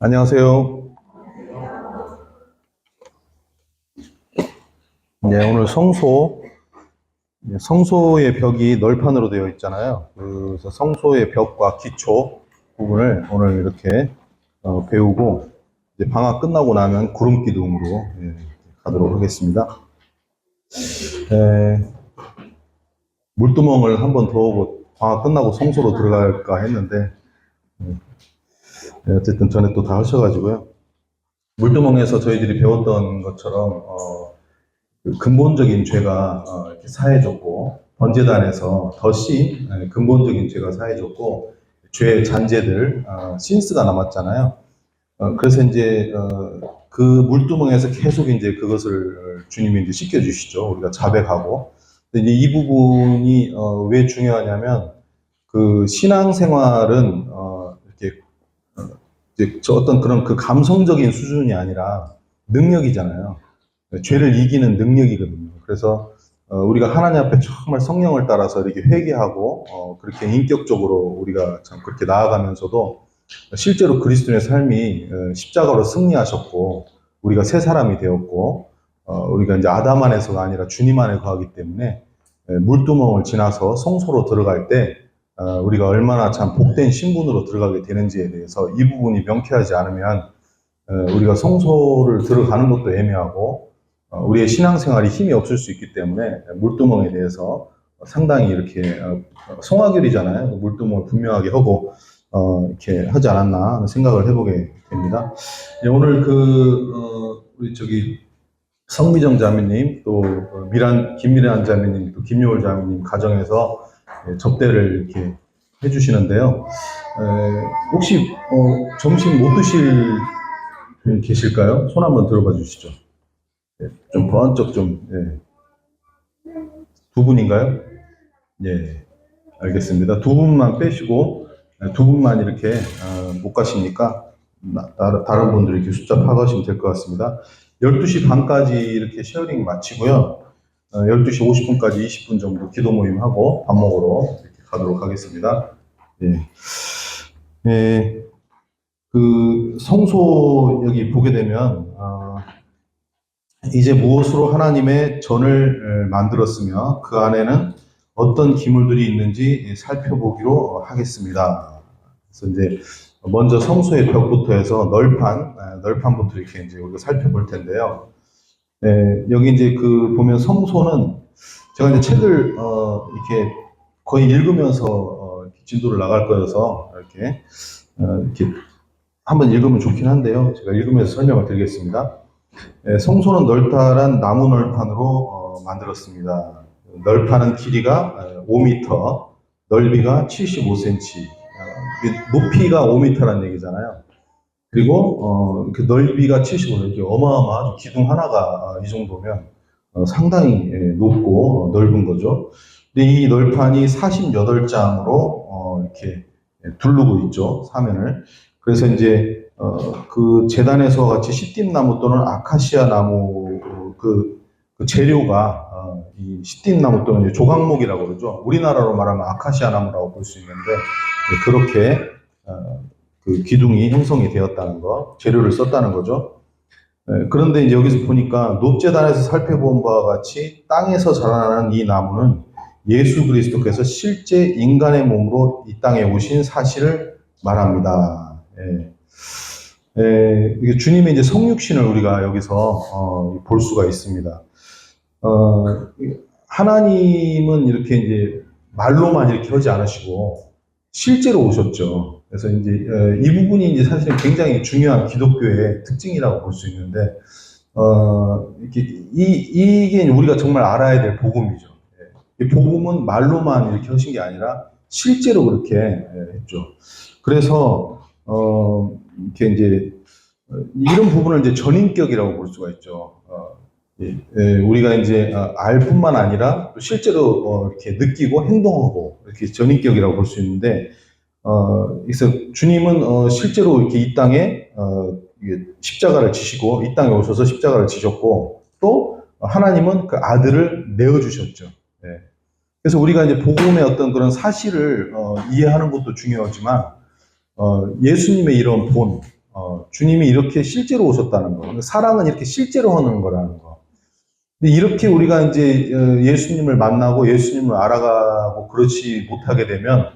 안녕하세요. 네, 오늘 성소의 벽이 널판으로 되어 있잖아요. 그래서 성소의 벽과 기초 부분을 오늘 이렇게 배우고 이제 방학 끝나고 나면 구름 기둥으로 가도록 하겠습니다. 물두멍을 한 번 더 오고 방학 끝나고 성소로 들어갈까 했는데 어쨌든 전에 또 다 하셔가지고요. 물두멍에서 저희들이 배웠던 것처럼 그 근본적인 죄가 이렇게 사해졌고 번제단에서 더 씬 근본적인 죄가 사해졌고 죄의 잔재들 신스가 남았잖아요. 그래서 이제 그 물두멍에서 계속 이제 그것을 주님이 이제 씻겨주시죠. 우리가 자백하고. 근데 이제 이 부분이 왜 중요하냐면 그 신앙생활은 이렇게 이제 저 어떤 그런 그 감성적인 수준이 아니라 능력이잖아요. 죄를 이기는 능력이거든요. 그래서 우리가 하나님 앞에 정말 성령을 따라서 이렇게 회개하고 그렇게 인격적으로 우리가 참 그렇게 나아가면서도 실제로 그리스도의 삶이 십자가로 승리하셨고 우리가 새 사람이 되었고 우리가 이제 아담 안에서가 아니라 주님 안에 거하기 때문에 물두멍을 지나서 성소로 들어갈 때 우리가 얼마나 참 복된 신분으로 들어가게 되는지에 대해서 이 부분이 명쾌하지 않으면 우리가 성소를 들어가는 것도 애매하고 우리의 신앙생활이 힘이 없을 수 있기 때문에 물두멍에 대해서 상당히 이렇게 송하결이잖아요. 물두멍을 분명하게 하고 이렇게 하지 않았나 하는 생각을 해보게 됩니다. 오늘 우리 성미정 자매님 또 김미란 자매님 또 김요월 자매님 가정에서 접대를 이렇게 해주시는데요. 혹시 점심 못 드실 분 계실까요? 손 한번 들어봐 주시죠. 좀 번쩍 좀, 두 분인가요? 예, 알겠습니다. 두 분만 빼시고, 두 분만 이렇게, 못 가시니까, 다른 분들 이렇게 숫자 파가시면 될 것 같습니다. 12시 반까지 이렇게 쉐어링 마치고요. 12시 50분까지 20분 정도 기도 모임 하고 밥 먹으러 이렇게 가도록 하겠습니다. 예. 예, 그 성소 여기 보게 되면, 이제 무엇으로 하나님의 전을 만들었으며 그 안에는 어떤 기물들이 있는지 살펴보기로 하겠습니다. 그래서 이제 먼저 성소의 벽부터 해서 널판부터 이렇게 이제 우리가 살펴볼 텐데요. 여기 이제 보면 성소는 제가 이제 책을 이렇게 거의 읽으면서 진도를 나갈 거여서 이렇게 한번 읽으면 좋긴 한데요. 제가 읽으면서 설명을 드리겠습니다. 성소는 널탈한 나무 널판으로 만들었습니다. 널판은 길이가 5m, 넓이가 75cm, 높이가 5m라는 얘기잖아요. 그리고 그 넓이가 75cm, 어마어마하죠. 기둥 하나가 이 정도면 상당히 높고 넓은 거죠. 근데 이 널판이 48장으로 이렇게 두르고 있죠. 사면을. 그래서 이제 그 재단에서 같이 시띠나무 또는 아카시아 나무 그 재료가 이 시띠나무 또는 조각목이라고 그러죠. 우리나라로 말하면 아카시아 나무라고 볼 수 있는데 그렇게 그 기둥이 형성이 되었다는 거, 재료를 썼다는 거죠. 그런데 이제 여기서 보니까 높재단에서 살펴본 바와 같이 땅에서 자라나는 이 나무는 예수 그리스도께서 실제 인간의 몸으로 이 땅에 오신 사실을 말합니다. 이게 주님의 이제 성육신을 우리가 여기서 볼 수가 있습니다. 하나님은 이렇게 이제 말로만 이렇게 하지 않으시고 실제로 오셨죠. 그래서 이제 이 부분이 이제 사실 굉장히 중요한 기독교의 특징이라고 볼 수 있는데 이게 우리가 정말 알아야 될 복음이죠. 이 복음은 말로만 이렇게 하신 게 아니라 실제로 그렇게 했죠. 그래서 이렇게 이제 이런 부분을 이제 전인격이라고 볼 수가 있죠. 우리가 이제 알 뿐만 아니라 실제로 이렇게 느끼고 행동하고 이렇게 전인격이라고 볼 수 있는데 그래서 주님은 실제로 이렇게 이 땅에 십자가를 지시고 이 땅에 오셔서 십자가를 지셨고 또 하나님은 그 아들을 내어 주셨죠. 그래서 우리가 이제 복음의 어떤 그런 사실을 이해하는 것도 중요하지만 예수님의 이런 본 주님이 이렇게 실제로 오셨다는 거. 사랑은 이렇게 실제로 하는 거라는 거. 근데 이렇게 우리가 이제 예수님을 만나고 예수님을 알아가고 그렇지 못하게 되면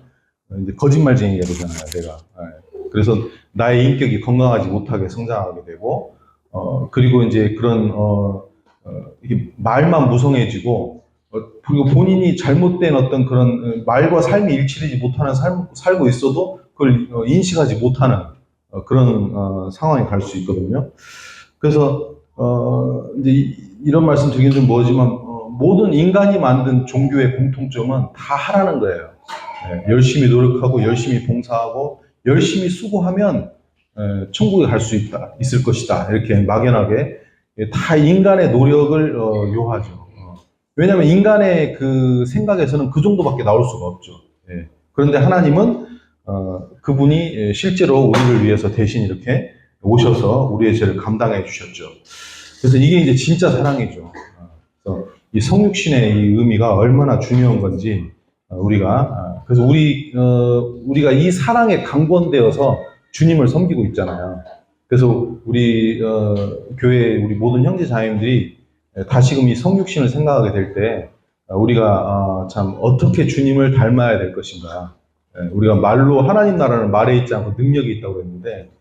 이제 거짓말쟁이가 되잖아요, 내가. 그래서 나의 인격이 건강하지 못하게 성장하게 되고, 그리고 이제 그런, 이게 말만 무성해지고, 그리고 본인이 잘못된 어떤 그런 말과 삶이 일치되지 못하는 삶을 살고 있어도 그걸 인식하지 못하는 그런 상황에 갈 수 있거든요. 그래서 이제 이런 말씀 드리긴 좀 뭐지만 모든 인간이 만든 종교의 공통점은 다 하라는 거예요. 열심히 노력하고 열심히 봉사하고 열심히 수고하면 천국에 갈 수 있을 것이다. 이렇게 막연하게 다 인간의 노력을 요하죠. 왜냐하면 인간의 그 생각에서는 그 정도밖에 나올 수가 없죠. 그런데 하나님은 그분이 실제로 우리를 위해서 대신 이렇게 오셔서 우리의 죄를 감당해 주셨죠. 그래서 이게 이제 진짜 사랑이죠. 그래서 이 성육신의 이 의미가 얼마나 중요한 건지 그래서 우리가 이 사랑에 강권되어서 주님을 섬기고 있잖아요. 그래서 우리 교회 우리 모든 형제 자매님들이 다시금 이 성육신을 생각하게 될 때 우리가 참 어떻게 주님을 닮아야 될 것인가. 우리가 말로 하나님 나라는 말에 있지 않고 능력이 있다고 했는데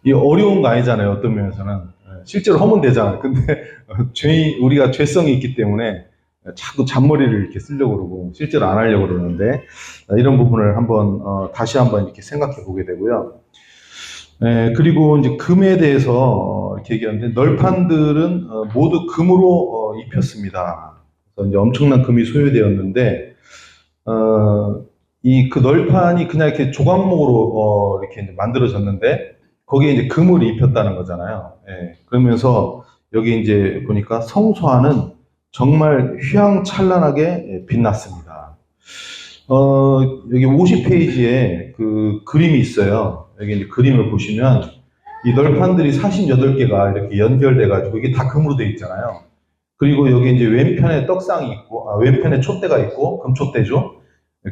이 어려운 거 아니잖아요. 어떤 면에서는 실제로 하면 되잖아요. 근데 우리가 죄성이 있기 때문에 자꾸 잔머리를 이렇게 쓰려고 그러고 실제로 안 하려고 그러는데 이런 부분을 다시 한번 이렇게 생각해 보게 되고요. 그리고 이제 금에 대해서 이렇게 얘기하는데 널판들은 모두 금으로 입혔습니다. 그래서 이제 엄청난 금이 소요되었는데 이 그 널판이 그냥 이렇게 조각목으로 이렇게 이제 만들어졌는데 거기에 이제 금을 입혔다는 거잖아요. 그러면서 여기 이제 보니까 성소안은 정말 휘황찬란하게 빛났습니다. 여기 50페이지에 그 그림이 있어요. 여기 이제 그림을 보시면 이 널판들이 48개가 이렇게 연결돼가지고 이게 다 금으로 되어 있잖아요. 그리고 여기 이제 왼편에 떡상이 있고, 왼편에 촛대가 있고, 금촛대죠.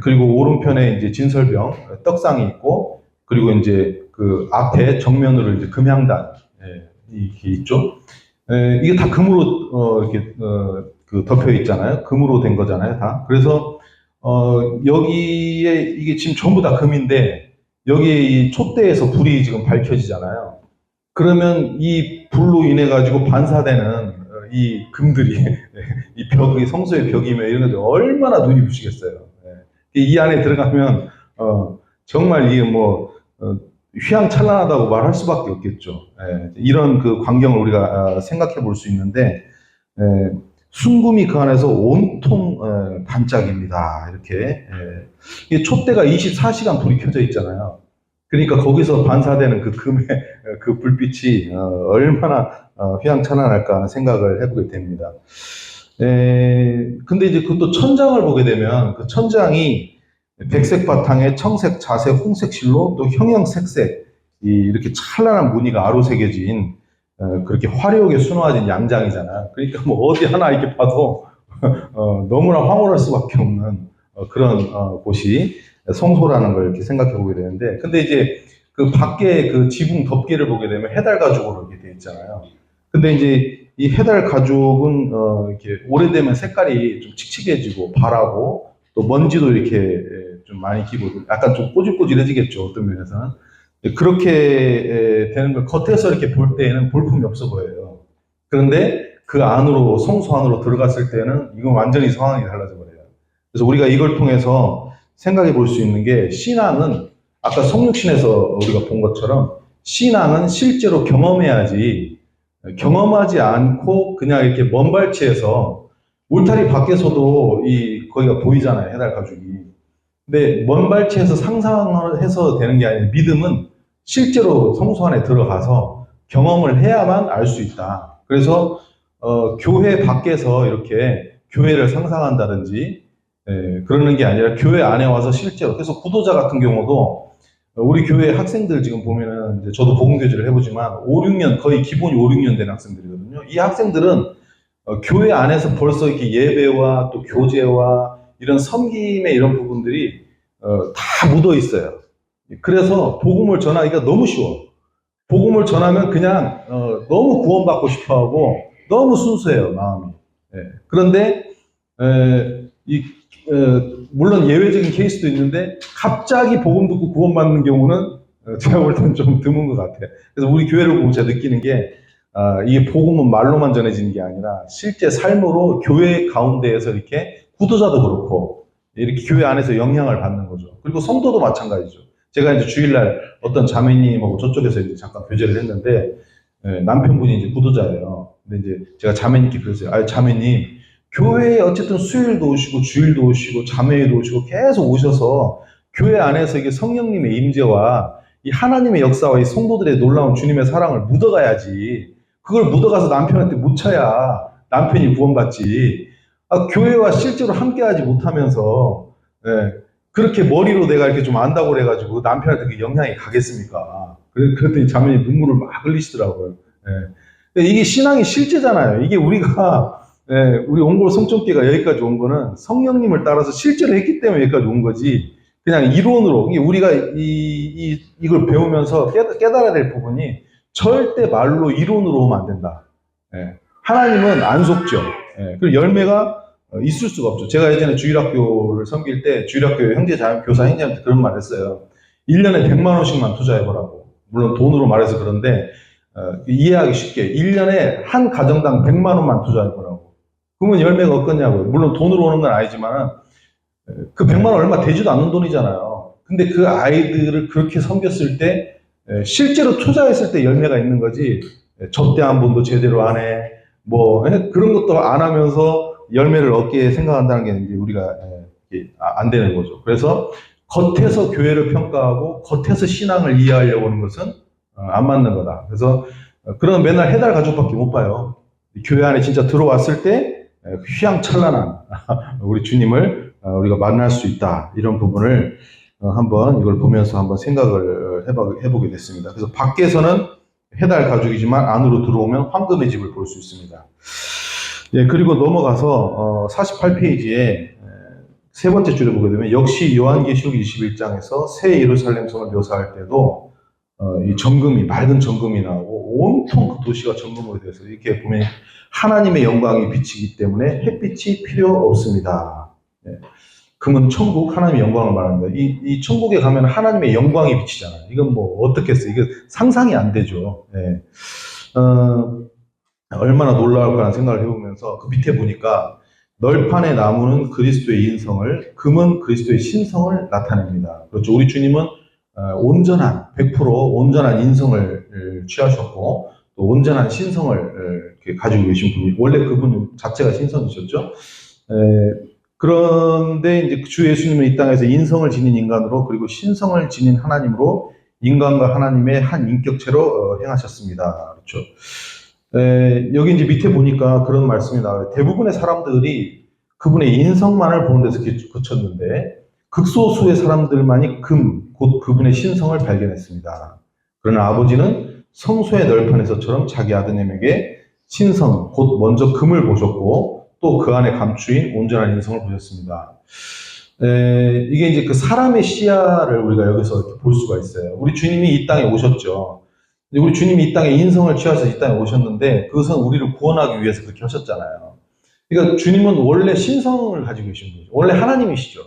그리고 오른편에 이제 진설병, 떡상이 있고, 그리고 이제 그 앞에 정면으로 이제 금향단, 이게 있죠. 이게 다 금으로, 이렇게, 그 덮여 있잖아요. 금으로 된 거잖아요, 다. 그래서, 여기에 이게 지금 전부 다 금인데, 여기에 이 촛대에서 불이 지금 밝혀지잖아요. 그러면 이 불로 인해 가지고 반사되는 이 금들이, 이 벽이 성소의 벽이면 이런 것들 얼마나 눈이 부시겠어요. 이 안에 들어가면 정말 이게 휘황찬란하다고 말할 수밖에 없겠죠. 이런 그 광경을 우리가 생각해 볼 수 있는데 순금이 그 안에서 온통 반짝입니다. 이렇게 이 촛대가 24시간 불이 켜져 있잖아요. 그러니까 거기서 반사되는 그 금의 그 불빛이 얼마나 휘황찬란할까 하는 생각을 해보게 됩니다. 근데 이제 그것도 천장을 보게 되면 그 천장이 백색 바탕에 청색, 자색, 홍색 실로 또 형형색색 이렇게 찬란한 무늬가 아로새겨진 그렇게 화려하게 수놓아진 양장이잖아요. 그러니까 뭐 어디 하나 이렇게 봐도 너무나 황홀할 수밖에 없는 그런 곳이 성소라는 걸 이렇게 생각해 보게 되는데, 근데 이제 그 밖에 그 지붕 덮개를 보게 되면 해달 가죽으로 이렇게 돼 있잖아요. 근데 이제 이 해달 가죽은 이렇게 오래되면 색깔이 좀 칙칙해지고 발하고 또 먼지도 이렇게 좀 많이 끼고 약간 좀 꼬질꼬질해지겠죠, 어떤 면에서는. 그렇게 되는 걸 겉에서 이렇게 볼 때에는 볼품이 없어 보여요. 그런데 그 안으로 성소 안으로 들어갔을 때는 이건 완전히 상황이 달라져 버려요. 그래서 우리가 이걸 통해서 생각해 볼 수 있는 게 신앙은 아까 성육신에서 우리가 본 것처럼 신앙은 실제로 경험해야지 경험하지 않고 그냥 이렇게 먼 발치에서 울타리 밖에서도 거기가 보이잖아요. 해달 가죽이. 근데 먼 발치에서 상상을 해서 되는 게 아니라 믿음은 실제로 성소 안에 들어가서 경험을 해야만 알 수 있다. 그래서 교회 밖에서 이렇게 교회를 상상한다든지 그러는 게 아니라 교회 안에 와서 실제로 그래서 구도자 같은 경우도 우리 교회 학생들 지금 보면은 이제 저도 복음교제를 해보지만 5, 6년 거의 기본이 5, 6년 된 학생들이거든요. 이 학생들은 교회 안에서 벌써 이렇게 예배와 또 교제와 이런 섬김의 이런 부분들이 다 묻어 있어요. 그래서 복음을 전하기가 너무 쉬워. 복음을 전하면 그냥 너무 구원받고 싶어하고 너무 순수해요, 마음이. 예. 그런데 물론 예외적인 케이스도 있는데 갑자기 복음 듣고 구원받는 경우는 제가 볼 때는 좀 드문 것 같아요. 그래서 우리 교회를 보고 제가 느끼는 게 이게 복음은 말로만 전해지는 게 아니라 실제 삶으로 교회 가운데에서 이렇게 구도자도 그렇고 이렇게 교회 안에서 영향을 받는 거죠. 그리고 성도도 마찬가지죠. 제가 이제 주일날 어떤 자매님하고 저쪽에서 이제 잠깐 교제를 했는데 남편분이 이제 구도자예요. 근데 이제 제가 자매님께 그랬어요. 아, 자매님, 교회에 어쨌든 수요일도 오시고 주일도 오시고 자매회도 오시고 계속 오셔서 교회 안에서 이게 성령님의 임재와 이 하나님의 역사와 이 성도들의 놀라운 주님의 사랑을 묻어가야지. 그걸 묻어가서 남편한테 묻혀야 남편이 구원받지. 교회와 실제로 함께하지 못하면서 그렇게 머리로 내가 이렇게 좀 안다고 그래가지고 남편한테 그 영향이 가겠습니까? 그랬더니 자매님 눈물을 막 흘리시더라고요. 이게 신앙의 실제잖아요. 이게 우리가 우리 온골 성촌교회가 여기까지 온 거는 성령님을 따라서 실제로 했기 때문에 여기까지 온 거지. 그냥 이론으로 우리가 이걸 배우면서 깨달아야 될 부분이 절대 말로 이론으로 오면 안 된다. 하나님은 안 속죠. 그리고 열매가 있을 수가 없죠. 제가 예전에 주일학교를 섬길 때 주일학교 교사 형제한테 그런 말 했어요. 1년에 100만 원씩만 투자해보라고. 물론 돈으로 말해서 그런데 이해하기 쉽게 1년에 한 가정당 100만 원만 투자해보라고. 그러면 열매가 없겠냐고요. 물론 돈으로 오는 건 아니지만 그 100만 원 얼마 되지도 않는 돈이잖아요. 근데 그 아이들을 그렇게 섬겼을 때 실제로 투자했을 때 열매가 있는 거지 접대 한 번도 제대로 안 해. 뭐 그런 것도 안 하면서 열매를 얻게 생각한다는 게 이제 우리가 안 되는 거죠. 그래서 겉에서 교회를 평가하고 겉에서 신앙을 이해하려고 하는 것은 안 맞는 거다. 그래서 그런 맨날 해달 가족밖에 못 봐요. 교회 안에 진짜 들어왔을 때 휘황찬란한 우리 주님을 우리가 만날 수 있다. 이런 부분을 한번 이걸 보면서 한번 생각을 해보게 됐습니다. 그래서 밖에서는 해달 가족이지만 안으로 들어오면 황금의 집을 볼 수 있습니다. 예, 그리고 넘어가서 48페이지에 세 번째 줄에 보게 되면 역시 요한계시록 21장에서 새 예루살렘 성을 묘사할 때도 이 정금이 맑은 정금이 나오고 온통 그 도시가 정금으로 돼서 이렇게 보면 하나님의 영광이 비치기 때문에 햇빛이 필요 없습니다. 예. 그러면 천국 하나님의 영광을 말합니다. 이 천국에 가면 하나님의 영광이 비치잖아요. 이건 뭐 어떻겠어요? 이게 상상이 안 되죠. 예. 얼마나 놀라울까라는 생각을 해보면서 그 밑에 보니까 널판의 나무는 그리스도의 인성을, 금은 그리스도의 신성을 나타냅니다. 그렇죠. 우리 주님은 온전한 100% 온전한 인성을 취하셨고 또 온전한 신성을 가지고 계신 분이 원래 그분 자체가 신성이셨죠. 그런데 이제 주 예수님은 이 땅에서 인성을 지닌 인간으로 그리고 신성을 지닌 하나님으로 인간과 하나님의 한 인격체로 행하셨습니다. 그렇죠. 여기 이제 밑에 보니까 그런 말씀이 나와요. 대부분의 사람들이 그분의 인성만을 보는 데서 그쳤는데 극소수의 사람들만이 곧 그분의 신성을 발견했습니다. 그러나 아버지는 성소의 널판에서처럼 자기 아드님에게 신성, 곧 먼저 금을 보셨고 또 그 안에 감추인 온전한 인성을 보셨습니다. 이게 이제 그 사람의 시야를 우리가 여기서 이렇게 볼 수가 있어요. 우리 주님이 이 땅에 오셨죠. 우리 주님이 이 땅에 인성을 취하셔서 이 땅에 오셨는데 그것은 우리를 구원하기 위해서 그렇게 하셨잖아요. 그러니까 주님은 원래 신성을 가지고 계신 분이죠. 원래 하나님이시죠.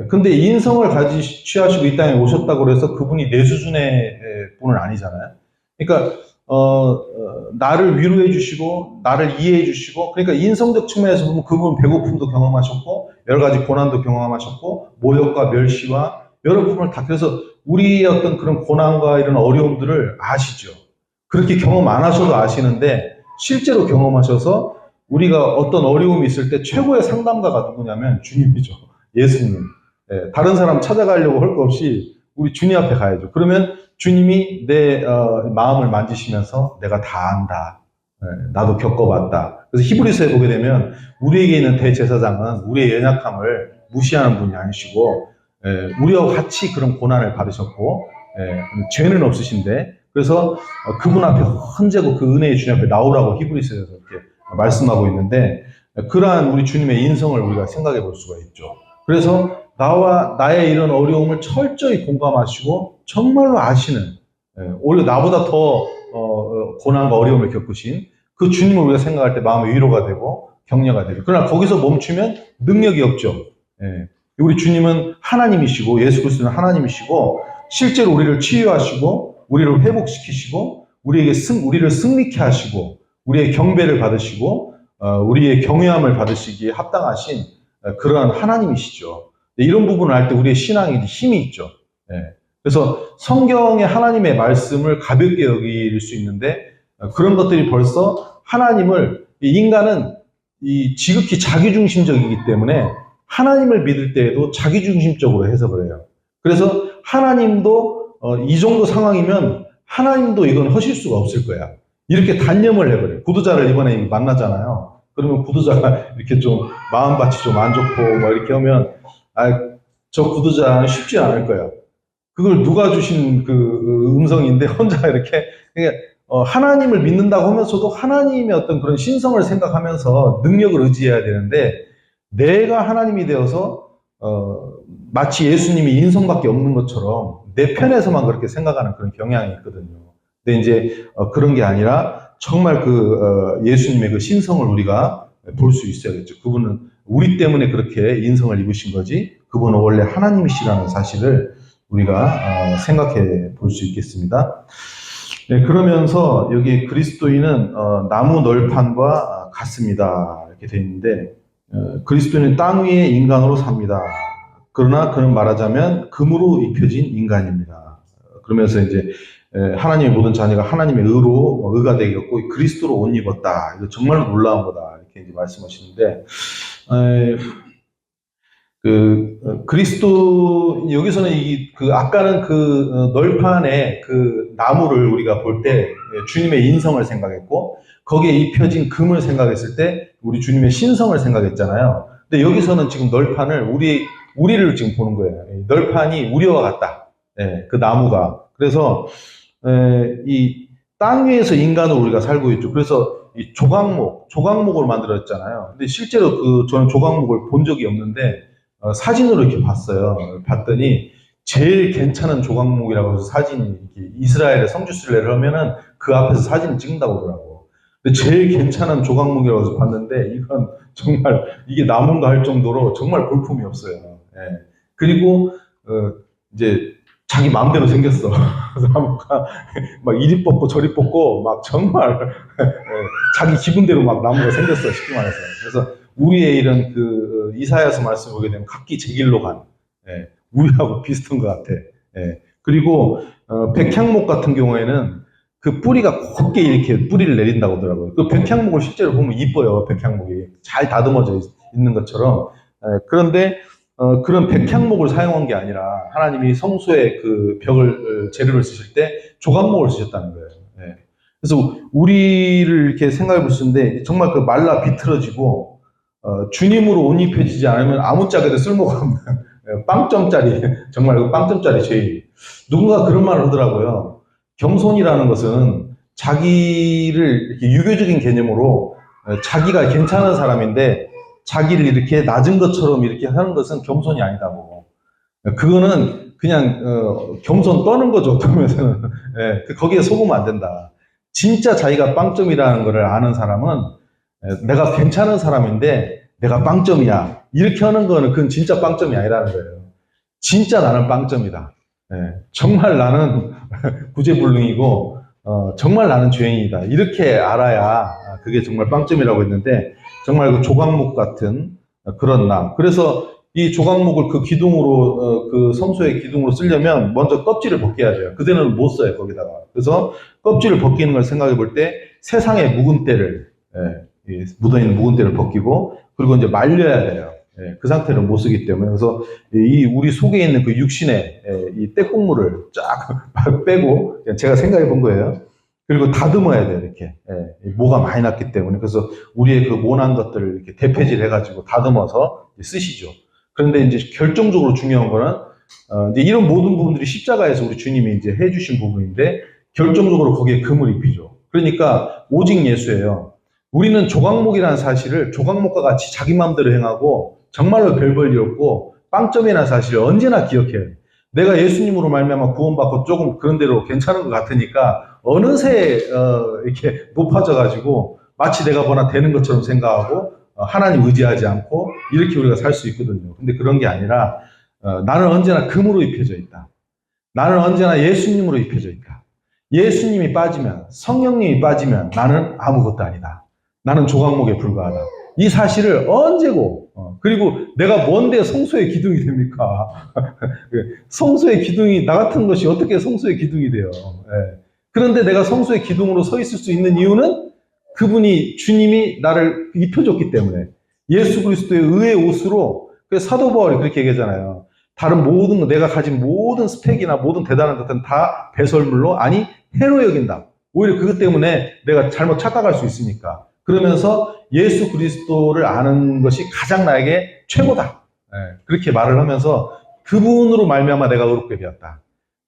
근데 인성을 취하시고 이 땅에 오셨다고 해서 그분이 내 수준의 분은 아니잖아요. 그러니까 나를 위로해 주시고 나를 이해해 주시고 그러니까 인성적 측면에서 보면 그분은 배고픔도 경험하셨고 여러 가지 고난도 경험하셨고 모욕과 멸시와 여러 부분을 다 그래서 우리의 어떤 그런 고난과 이런 어려움들을 아시죠. 그렇게 경험 안 하셔도 아시는데 실제로 경험하셔서 우리가 어떤 어려움이 있을 때 최고의 상담가가 누구냐면 주님이죠. 예수님. 다른 사람 찾아가려고 할 거 없이 우리 주님 앞에 가야죠. 그러면 주님이 내 마음을 만지시면서 내가 다 안다. 나도 겪어봤다. 그래서 히브리서에 보게 되면 우리에게 있는 대제사장은 우리의 연약함을 무시하는 분이 아니시고 우리와 같이 그런 고난을 받으셨고 죄는 없으신데 그래서 그분 앞에 헌재고 그 은혜의 주님 앞에 나오라고 히브리서에서 이렇게 말씀하고 있는데 그러한 우리 주님의 인성을 우리가 생각해 볼 수가 있죠. 그래서 나와 나의 이런 어려움을 철저히 공감하시고 정말로 아시는 오히려 나보다 더 고난과 어려움을 겪으신 그 주님을 우리가 생각할 때 마음의 위로가 되고 격려가 되고, 그러나 거기서 멈추면 능력이 없죠. 예. 우리 주님은 하나님이시고 예수 그리스도는 하나님이시고 실제로 우리를 치유하시고 우리를 회복시키시고 우리를 승리케 하시고 우리의 경배를 받으시고 우리의 경외함을 받으시기에 합당하신 그러한 하나님이시죠. 이런 부분을 할 때 우리의 신앙에 힘이 있죠. 예. 그래서 성경의 하나님의 말씀을 가볍게 여길 수 있는데 그런 것들이 벌써 하나님을, 인간은 지극히 자기중심적이기 때문에 하나님을 믿을 때에도 자기중심적으로 해석을 해요. 그래서 하나님도 이 정도 상황이면 하나님도 이건 하실 수가 없을 거야. 이렇게 단념을 해버려요. 구두자를 이번에 만나잖아요. 그러면 구두자가 이렇게 좀 마음밭이 좀 안 좋고 뭐 이렇게 하면 저 구두자는 쉽지 않을 거야. 그걸 누가 주신 그 음성인데 혼자 이렇게 하나님을 믿는다고 하면서도 하나님의 어떤 그런 신성을 생각하면서 능력을 의지해야 되는데 내가 하나님이 되어서 마치 예수님이 인성밖에 없는 것처럼 내 편에서만 그렇게 생각하는 그런 경향이 있거든요. 근데 이제 그런 게 아니라 정말 예수님의 그 신성을 우리가 볼 수 있어야겠죠. 그분은 우리 때문에 그렇게 인성을 입으신 거지 그분은 원래 하나님이시라는 사실을 우리가 생각해 볼 수 있겠습니다. 네, 그러면서 여기 그리스도인은 나무 널판과 같습니다. 이렇게 되어 있는데 그리스도인은 땅 위의 인간으로 삽니다. 그러나 그는 말하자면 금으로 입혀진 인간입니다. 그러면서 이제 하나님의 모든 자녀가 하나님의 의가 되었고 그리스도로 옷 입었다. 이거 정말로 놀라운 거다. 이렇게 이제 말씀하시는데 그리스도, 여기서는 아까는 널판에 나무를 우리가 볼 때 주님의 인성을 생각했고, 거기에 입혀진 금을 생각했을 때 우리 주님의 신성을 생각했잖아요. 근데 여기서는 지금 널판을 우리를 지금 보는 거예요. 널판이 우리와 같다. 그 나무가. 그래서, 이 땅 위에서 인간으로 우리가 살고 있죠. 그래서 이 조각목을 만들었잖아요. 근데 실제로 저는 조각목을 본 적이 없는데, 사진으로 이렇게 봤어요. 봤더니 제일 괜찮은 조각목이라고 해서 이스라엘의 성지순례를 하면은 그 앞에서 사진을 찍는다고 하더라고. 근데 제일 괜찮은 조각목이라고 해서 봤는데 이건 정말 이게 나무인가 할 정도로 정말 볼품이 없어요. 그리고 이제 자기 마음대로 생겼어. 나무가 막 이리 뽑고 저리 뽑고 막 정말 자기 기분대로 막 나무가 생겼어, 쉽게 말해서. 그래서 우리의 이런 이사야서 말씀 보게 되면 각기 제 길로 간, 우리하고 비슷한 것 같아. 그리고 백향목 같은 경우에는 그 뿌리가 곱게 이렇게 뿌리를 내린다고 하더라고요. 그 백향목을 실제로 보면 이뻐요. 백향목이 잘 다듬어져 있는 것처럼. 그런데 그런 백향목을 사용한 게 아니라 하나님이 성소의 그 재료를 쓰실 때 조각목을 쓰셨다는 거예요. 그래서 우리를 이렇게 생각해 볼 수 있는데 정말 말라 비틀어지고 주님으로 옷 입혀지지 않으면 아무짝에도 쓸모가 없는 빵점짜리, 정말 빵점짜리 죄인. 누군가 그런 말을 하더라고요. 겸손이라는 것은 자기를 이렇게 유교적인 개념으로 자기가 괜찮은 사람인데 자기를 이렇게 낮은 것처럼 이렇게 하는 것은 겸손이 아니다고. 그거는 그냥 겸손 떠는 거죠. 어떻게 보면은. 거기에 속으면 안 된다. 진짜 자기가 빵점이라는 것을 아는 사람은 내가 괜찮은 사람인데 내가 빵점이야. 이렇게 하는 거는 그건 진짜 빵점이 아니라는 거예요. 진짜 나는 빵점이다. 정말 나는 구제불능이고 정말 나는 죄인이다. 이렇게 알아야 그게 정말 빵점이라고 했는데 정말 그 조각목 같은 그런 나. 그래서 이 조각목을 그 기둥으로 그 성소의 기둥으로 쓰려면 먼저 껍질을 벗겨야 돼요. 그대는 못 써요, 거기다가. 그래서 껍질을 벗기는 걸 생각해 볼 때 세상의 묵은 때를 묻어있는 묵은 때를 벗기고 그리고 이제 말려야 돼요. 그 상태로 못 쓰기 때문에. 그래서 우리 속에 있는 그 육신의 이 때국물을 쫙 빼고 제가 생각해 본 거예요. 그리고 다듬어야 돼요, 이렇게. 모가 많이 났기 때문에. 그래서 우리의 그 모난 것들을 이렇게 대패질 해가지고 다듬어서 쓰시죠. 그런데 이제 결정적으로 중요한 거는 이제 이런 모든 부분들이 십자가에서 우리 주님이 이제 해주신 부분인데 결정적으로 거기에 금을 입히죠. 그러니까 오직 예수예요. 우리는 조각목이라는 사실을 조각목과 같이 자기 마음대로 행하고 정말로 별 볼 일 없고 빵점이라는 사실을 언제나 기억해요. 내가 예수님으로 말미암아 구원받고 조금 그런 대로 괜찮은 것 같으니까 어느새 이렇게 높아져가지고 마치 내가 뭐나 되는 것처럼 생각하고 하나님 의지하지 않고 이렇게 우리가 살 수 있거든요. 근데 그런 게 아니라 나는 언제나 금으로 입혀져 있다. 나는 언제나 예수님으로 입혀져 있다. 예수님이 빠지면, 성령님이 빠지면 나는 아무것도 아니다. 나는 조각목에 불과하다. 이 사실을 언제고, 그리고 내가 뭔데 성소의 기둥이 됩니까? 성소의 기둥이, 나 같은 것이 어떻게 성소의 기둥이 돼요? 예. 그런데 내가 성소의 기둥으로 서 있을 수 있는 이유는 그분이, 주님이 나를 입혀줬기 때문에 예수 그리스도의 의의 옷으로, 그래서 사도 바울이 그렇게 얘기하잖아요. 다른 모든, 내가 가진 모든 스펙이나 모든 대단한 것들은 다 배설물로, 아니, 해로 여긴다. 오히려 그것 때문에 내가 잘못 착각할 수 있으니까. 그러면서 예수 그리스도를 아는 것이 가장 나에게 최고다. 그렇게 말을 하면서 그분으로 말미암아 내가 의롭게 되었다.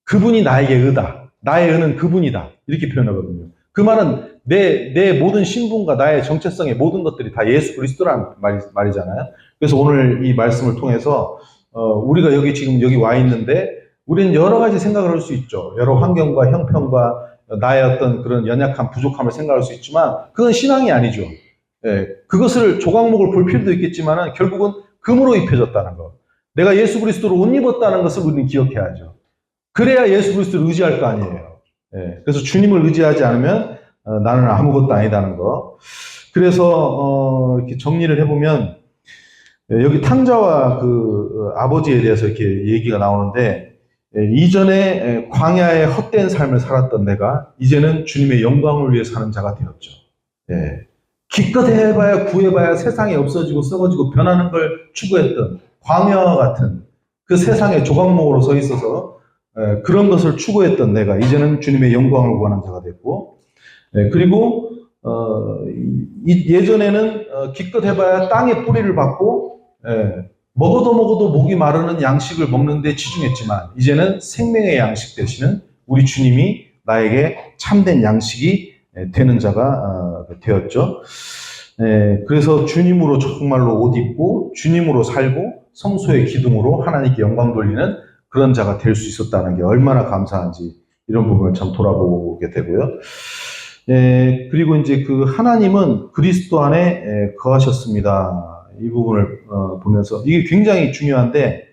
그분이 나에게 의다. 나의 의는 그분이다. 이렇게 표현하거든요. 그 말은 내 모든 신분과 나의 정체성의 모든 것들이 다 예수 그리스도라는 말이잖아요. 그래서 오늘 이 말씀을 통해서 우리가 지금 여기 와 있는데 우리는 여러 가지 생각을 할 수 있죠. 여러 환경과 형편과 나의 어떤 그런 연약함, 부족함을 생각할 수 있지만 그건 신앙이 아니죠. 그것을 조각목을 볼 필요도 있겠지만 결국은 금으로 입혀졌다는 것. 내가 예수 그리스도로 옷 입었다는 것을 우리는 기억해야죠. 그래야 예수 그리스도를 의지할 거 아니에요. 그래서 주님을 의지하지 않으면 나는 아무것도 아니다는 거. 그래서 이렇게 정리를 해보면 여기 탕자와 그 아버지에 대해서 이렇게 얘기가 나오는데 이전에 광야의 헛된 삶을 살았던 내가 이제는 주님의 영광을 위해 사는 자가 되었죠. 기껏 해봐야 구해봐야 세상에 없어지고 썩어지고 변하는 걸 추구했던 광야와 같은 그 세상의 조각목으로 서 있어서 그런 것을 추구했던 내가 이제는 주님의 영광을 구하는 자가 됐고, 그리고 예전에는 기껏 해봐야 땅에 뿌리를 받고 먹어도 목이 마르는 양식을 먹는 데 치중했지만 이제는 생명의 양식 되시는 우리 주님이 나에게 참된 양식이 되는 자가 되었죠. 그래서 주님으로 정말로 옷 입고 주님으로 살고 성소의 기둥으로 하나님께 영광 돌리는 그런 자가 될 수 있었다는 게 얼마나 감사한지 이런 부분을 참 돌아보게 되고요. 그리고 이제 그 하나님은 그리스도 안에 거하셨습니다. 이 부분을 보면서 이게 굉장히 중요한데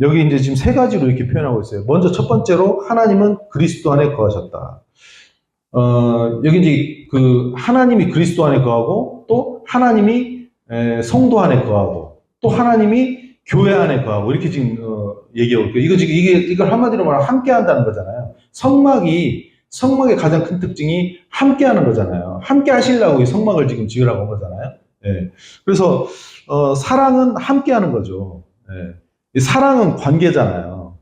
여기 이제 지금 세 가지로 이렇게 표현하고 있어요. 먼저 첫 번째로 하나님은 그리스도 안에 거하셨다. 여기 이제 그 하나님이 그리스도 안에 거하고 또 하나님이 성도 안에 거하고 또 하나님이 교회 안에 거하고 이렇게 지금 얘기하고 있고 이걸 한마디로 말하면 함께 한다는 거잖아요. 성막의 가장 큰 특징이 함께 하는 거잖아요. 함께 하시려고 이 성막을 지금 지으라고 한 거잖아요. 그래서 사랑은 함께 하는 거죠. 사랑은 관계잖아요.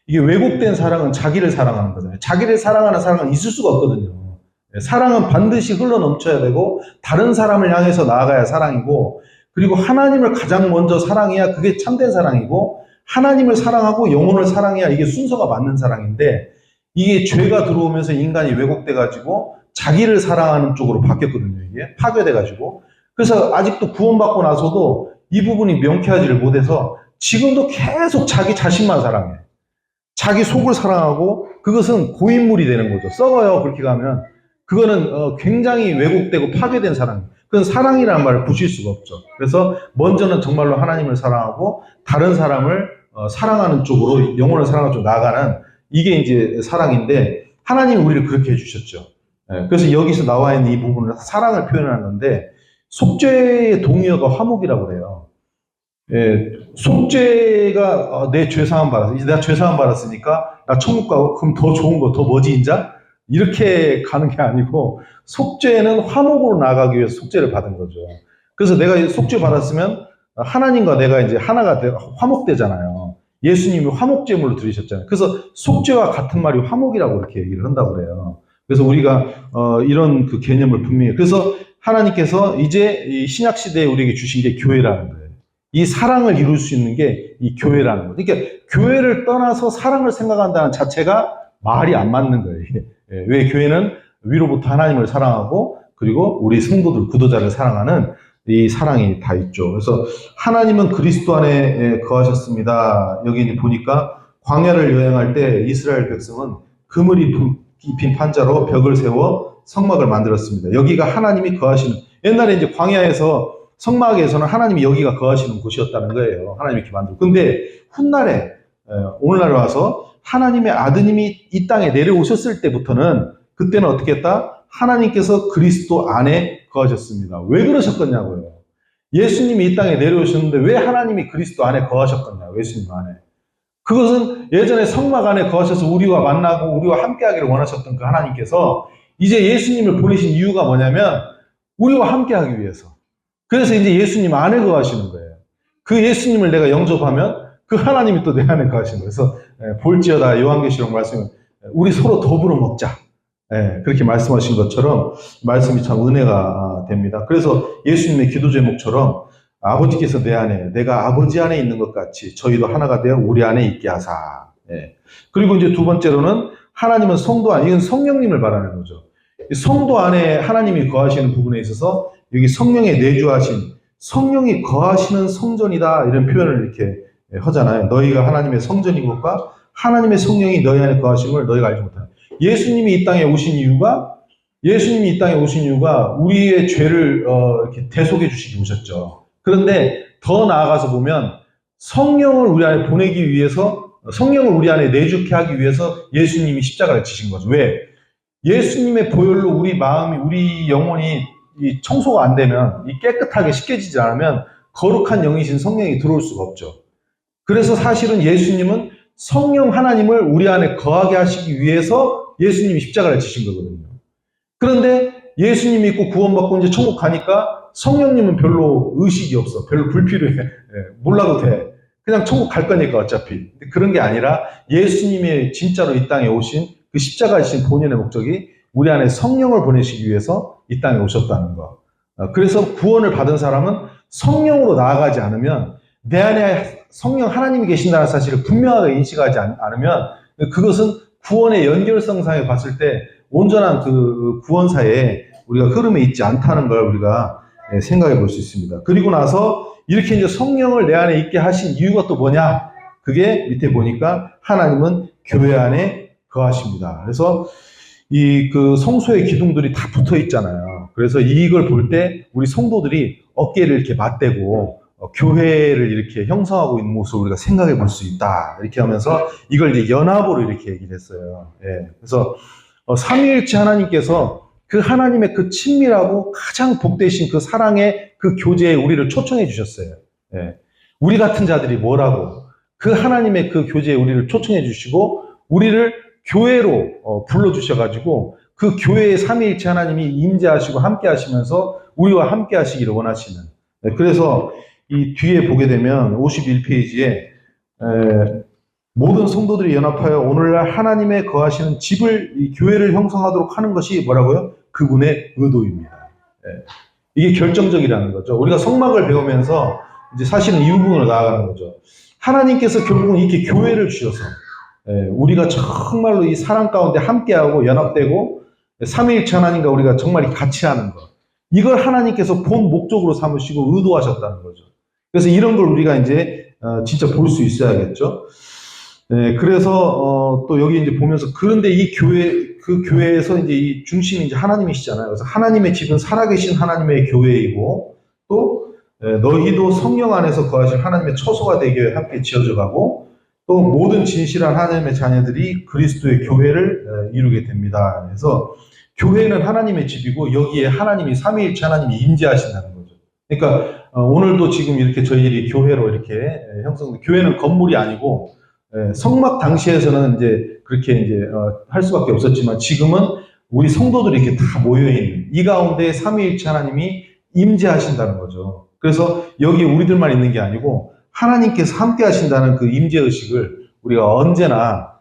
이게 왜곡된 사랑은 자기를 사랑하는 거잖아요. 자기를 사랑하는 사랑은 있을 수가 없거든요. 사랑은 반드시 흘러 넘쳐야 되고 다른 사람을 향해서 나아가야 사랑이고, 그리고 하나님을 가장 먼저 사랑해야 그게 참된 사랑이고, 하나님을 사랑하고 영혼을 사랑해야 이게 순서가 맞는 사랑인데, 이게 죄가 들어오면서 인간이 왜곡돼가지고 자기를 사랑하는 쪽으로 바뀌었거든요. 이게 파괴돼가지고. 그래서 아직도 구원받고 나서도 이 부분이 명쾌하지를 못해서 지금도 계속 자기 자신만 사랑해. 자기 속을 사랑하고 그것은 고인물이 되는 거죠. 썩어요. 그렇게 가면. 그거는 굉장히 왜곡되고 파괴된 사랑. 그건 사랑이라는 말을 붙일 수가 없죠. 그래서 먼저는 정말로 하나님을 사랑하고 다른 사람을 사랑하는 쪽으로, 영혼을 사랑하는 쪽으로 나아가는, 이게 이제 사랑인데 하나님이 우리를 그렇게 해주셨죠. 그래서 여기서 나와 있는 이 부분은 사랑을 표현하는 건데, 속죄의 동의어가 화목이라고 그래요. 속죄가 내 죄사함 받았어. 이제 내가 죄사함 받았으니까 나 천국 가고 그럼 더 좋은 거, 더 뭐지 인자? 이렇게 가는 게 아니고 속죄는 화목으로 나아가기 위해서 속죄를 받은 거죠. 그래서 내가 속죄 받았으면 하나님과 내가 이제 하나가 화목되잖아요. 예수님이 화목제물로 드리셨잖아요. 그래서 속죄와 같은 말이 화목이라고 이렇게 얘기를 한다고 그래요. 그래서 우리가 이런 그 개념을 분명히, 그래서 하나님께서 이제 이 신약 시대에 우리에게 주신 게 교회라는 거예요. 이 사랑을 이룰 수 있는 게 이 교회라는 거예요. 그러니까 교회를 떠나서 사랑을 생각한다는 자체가 말이 안 맞는 거예요. 이게. 왜 교회는 위로부터 하나님을 사랑하고 그리고 우리 성도들, 구도자를 사랑하는 이 사랑이 다 있죠. 그래서 하나님은 그리스도 안에 거하셨습니다. 여기 이제 보니까 광야를 여행할 때 이스라엘 백성은 그물이 입힌 판자로 벽을 세워 성막을 만들었습니다. 여기가 하나님이 거하시는, 옛날에 이제 광야에서 성막에서는 하나님이 여기가 거하시는 곳이었다는 거예요. 하나님이 이렇게 만들고. 근데 훗날에, 오늘날 와서 하나님의 아드님이 이 땅에 내려오셨을 때부터는 그때는 어떻게 했다? 하나님께서 그리스도 안에 거하셨습니다. 왜 그러셨겠냐고요. 예수님이 이 땅에 내려오셨는데 왜 하나님이 그리스도 안에 거하셨겠냐고, 예수님 안에. 그것은 예전에 성막 안에 거하셔서 우리와 만나고 우리와 함께하기를 원하셨던 그 하나님께서 이제 예수님을 보내신 이유가 뭐냐면 우리와 함께하기 위해서. 그래서 이제 예수님 안에 거하시는 거예요. 그 예수님을 내가 영접하면 그 하나님이 또 내 안에 거하시는 거예요. 그래서 볼지어다 요한계시록 말씀은 우리 서로 더불어 먹자. 그렇게 말씀하신 것처럼 말씀이 참 은혜가 됩니다. 그래서 예수님의 기도 제목처럼 아버지께서 내 안에, 내가 아버지 안에 있는 것 같이 저희도 하나가 되어 우리 안에 있게 하사. 그리고 이제 두 번째로는 하나님은 성도 안에, 이건 성령님을 말하는 거죠. 성도 안에 하나님이 거하시는 부분에 있어서 여기 성령에 내주하신, 성령이 거하시는 성전이다, 이런 표현을 이렇게 하잖아요. 너희가 하나님의 성전인 것과 하나님의 성령이 너희 안에 거하신 걸 너희가 알지 못하는. 예수님이 이 땅에 오신 이유가 우리의 죄를 이렇게 대속해 주시기 오셨죠. 그런데 더 나아가서 보면 성령을 우리 안에 보내기 위해서, 성령을 우리 안에 내주게 하기 위해서 예수님이 십자가를 지신 거죠. 왜? 예수님의 보혈로 우리 마음이, 우리 영혼이 이 청소가 안 되면, 이 깨끗하게 씻겨지지 않으면 거룩한 영이신 성령이 들어올 수가 없죠. 그래서 사실은 예수님은 성령 하나님을 우리 안에 거하게 하시기 위해서 예수님이 십자가를 지신 거거든요. 그런데 예수님 믿고 구원받고 이제 천국 가니까 성령님은 별로 의식이 없어. 별로 불필요해. 몰라도 돼. 그냥 천국 갈 거니까 어차피. 근데 그런 게 아니라 예수님이 진짜로 이 땅에 오신 그 십자가에 지신 본연의 목적이 우리 안에 성령을 보내시기 위해서 이 땅에 오셨다는 거. 그래서 구원을 받은 사람은 성령으로 나아가지 않으면, 내 안에 성령 하나님이 계신다는 사실을 분명하게 인식하지 않으면 그것은 구원의 연결성상에 봤을 때 온전한 그 구원사에 우리가 흐름에 있지 않다는 걸 우리가 생각해 볼 수 있습니다. 그리고 나서 이렇게 이제 성령을 내 안에 있게 하신 이유가 또 뭐냐? 그게 밑에 보니까 하나님은 교회 안에 거하십니다. 그래서 이 그 성소의 기둥들이 다 붙어 있잖아요. 그래서 이걸 볼 때 우리 성도들이 어깨를 이렇게 맞대고 교회를 이렇게 형성하고 있는 모습을 우리가 생각해 볼 수 있다. 이렇게 하면서 이걸 이제 연합으로 이렇게 얘기를 했어요. 그래서 삼위일체 하나님께서 그 하나님의 그 친밀하고 가장 복되신 그 사랑의 그 교제에 우리를 초청해 주셨어요. 우리 같은 자들이 뭐라고 그 하나님의 그 교제에 우리를 초청해 주시고 우리를 교회로 불러주셔가지고 그 교회의 삼위일체 하나님이 임재하시고 함께 하시면서 우리와 함께 하시기를 원하시는. 그래서 이 뒤에 보게 되면 51페이지에 모든 성도들이 연합하여 오늘날 하나님의 거하시는 집을, 이 교회를 형성하도록 하는 것이 뭐라고요? 그분의 의도입니다. 이게 결정적이라는 거죠. 우리가 성막을 배우면서 이제 사실은 이 부분으로 나아가는 거죠. 하나님께서 결국은 이렇게 교회를 주셔서 우리가 정말로 이 사랑 가운데 함께하고 연합되고 삼위일체 하나님과 우리가 정말 같이 하는 것, 이걸 하나님께서 본 목적으로 삼으시고 의도하셨다는 거죠. 그래서 이런 걸 우리가 이제 진짜 볼 수 있어야겠죠. 그래서 또 여기 이제 보면서, 그런데 이 교회, 그 교회에서 이제 이 중심이 이제 하나님이시잖아요. 그래서 하나님의 집은 살아계신 하나님의 교회이고, 또 너희도 성령 안에서 거하신 하나님의 처소가 되기 위해 함께 지어져 가고, 또 모든 진실한 하나님의 자녀들이 그리스도의 교회를 이루게 됩니다. 그래서 교회는 하나님의 집이고 여기에 하나님이 삼위일체 하나님이 임재하신다는 거죠. 그러니까 오늘도 지금 이렇게 저희들이 교회로 이렇게 형성, 교회는 건물이 아니고 성막 당시에서는 이제 그렇게 이제 할 수밖에 없었지만 지금은 우리 성도들이 이렇게 다 모여 있는 이 가운데 삼위일체 하나님이 임재하신다는 거죠. 그래서 여기 우리들만 있는 게 아니고 하나님께서 함께 하신다는 그 임재 의식을 우리가 언제나